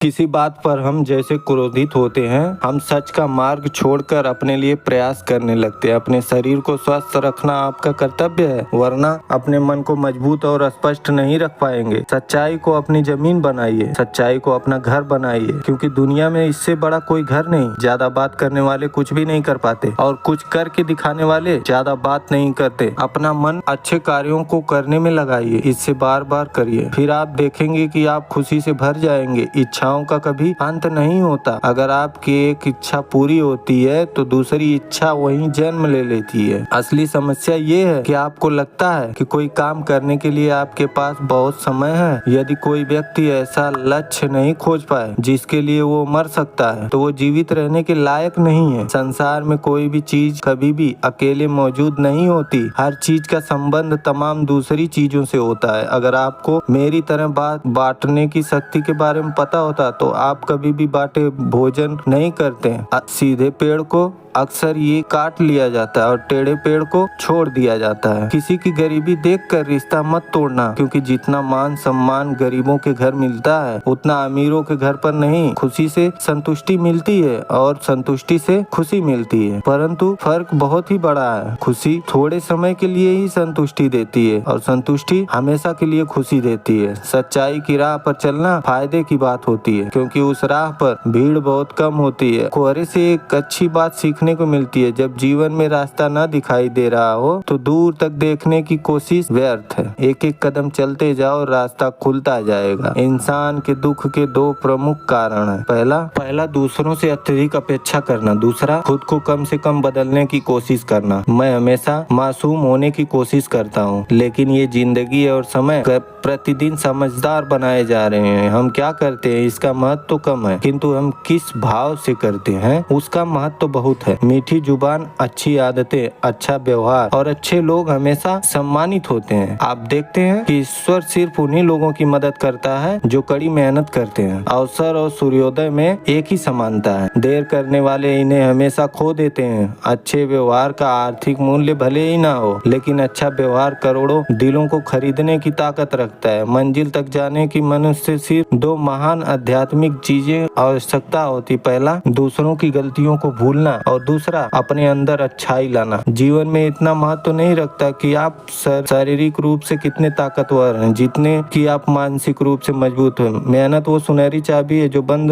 किसी बात पर हम जैसे क्रोधित होते हैं, हम सच का मार्ग छोड़कर अपने लिए प्रयास करने लगते हैं। अपने शरीर को स्वस्थ रखना आपका कर्तव्य है, वरना अपने मन को मजबूत और स्पष्ट नहीं रख पाएंगे। सच्चाई को अपनी जमीन बनाइए, सच्चाई को अपना घर बनाइए, क्योंकि दुनिया में इससे बड़ा कोई घर नहीं। ज्यादा बात करने वाले कुछ भी नहीं कर पाते और कुछ करके दिखाने वाले ज्यादा बात नहीं करते। अपना मन अच्छे कार्यों को करने में लगाइए, इससे बार बार करिए, फिर आप देखेंगे कि आप खुशी से भर जाएंगे। इच्छाओं का कभी अंत नहीं होता। अगर आपकी एक इच्छा पूरी होती है तो दूसरी इच्छा वहीं जन्म ले लेती है। असली समस्या ये है कि आपको लगता है कि कोई काम करने के लिए आपके पास बहुत समय है। यदि कोई व्यक्ति ऐसा लक्ष्य नहीं खोज पाए जिसके लिए वो मर सकता है, तो वो जीवित रहने के लायक नहीं है। संसार में कोई भी चीज कभी भी अकेले मौजूद नहीं होती। हर चीज का संबंध तमाम दूसरी चीजों से होता है। अगर आपको मेरी तरह बात बांटने की शक्ति के बारे में पता होता तो आप कभी भी बांटे भोजन नहीं करते। सीधे पेड़ को अक्सर ये काट लिया जाता है और टेढ़े पेड़ को छोड़ दिया जाता है। किसी की गरीबी देखकर रिश्ता मत तोड़ना, क्योंकि जितना मान सम्मान गरीबों के घर मिलता है उतना अमीरों के घर पर नहीं। खुशी से संतुष्टि मिलती है और संतुष्टि से खुशी मिलती है, परंतु फर्क बहुत ही बड़ा है। खुशी थोड़े समय के लिए ही संतुष्टि देती है और संतुष्टि हमेशा के लिए खुशी देती है। सच्चाई की राह पर चलना फायदे की बात होती है, क्योंकि उस राह पर भीड़ बहुत कम होती है। कोहरे से एक अच्छी बात सीखने को मिलती है। जब जीवन में रास्ता न दिखाई दे रहा हो तो दूर तक देखने की कोशिश व्यर्थ है। एक एक कदम चलते जाओ, रास्ता खुलता जाएगा। इंसान के दुख के दो प्रमुख कारण है। पहला दूसरों से अत्यधिक अपेक्षा करना, दूसरा खुद को कम से कम बदलने की कोशिश करना। मैं हमेशा मासूम होने की कोशिश करता हूँ, लेकिन ये जिंदगी और समय प्रतिदिन समझदार बनाए जा रहे हैं। हम क्या करते हैं इसका महत्व तो कम है, किंतु हम किस भाव से करते हैं उसका महत्व तो बहुत है। मीठी जुबान, अच्छी आदतें, अच्छा व्यवहार और अच्छे लोग हमेशा सम्मानित होते हैं। आप देखते हैं कि ईश्वर सिर्फ उन्हीं लोगों की मदद करता है जो कड़ी मेहनत करते हैं। अवसर और सूर्योदय में एक ही समानता है। देर करने वाले इन्हें हमेशा खो देते हैं। अच्छे व्यवहार का आर्थिक मूल्य भले ही ना हो, लेकिन अच्छा व्यवहार करोड़ों दिलों को खरीदने की ताकत रखता है। मंजिल तक जाने की मनुष्य सिर्फ दो महान आध्यात्मिक चीजें आवश्यकता होती। पहला, दूसरों की गलतियों को भूलना और दूसरा, अपने अंदर अच्छाई लाना। जीवन में इतना महत्व नहीं रखता कि आप शारीरिक रूप से कितने ताकतवर हैं, जितने कि आप मानसिक रूप से मजबूत हैं। मेहनत वो सुनहरी चाबी है जो बंद